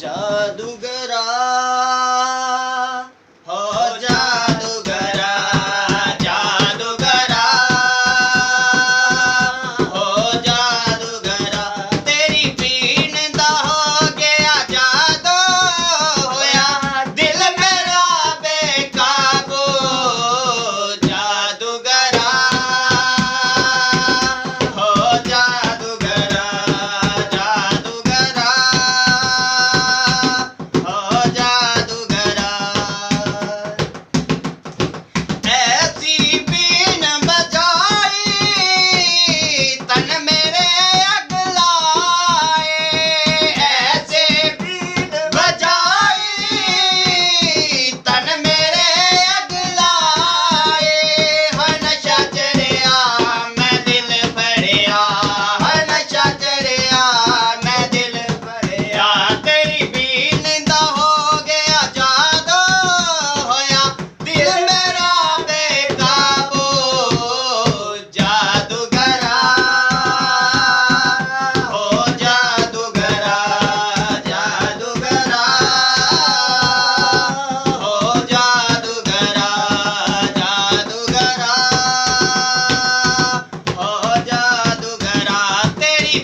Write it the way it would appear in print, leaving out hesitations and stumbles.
जादूगरा हो जादूगरा जादूगरा हो जादूगरा तेरी पीन दा हो गया जादू होया दिल मेरा बेकाबू जादूगरा हो जादूगरा जादूगरा हो जादूगरा ऐसी बीन बजाई तन मेरे अगलाए ऐसे बीन बजाई तन मेरे अगलाए हर नशा चढ़िया मैं दिल फड़िया हर नशा चढ़िया मैं दिल फड़िया तेरी बीन दा हो गया जादू होया दिल मेरा बेकाबू जादूगरा हो जादूगरा जादूगरा हो जादूगरा जादूगरा हो जादूगरा तेरी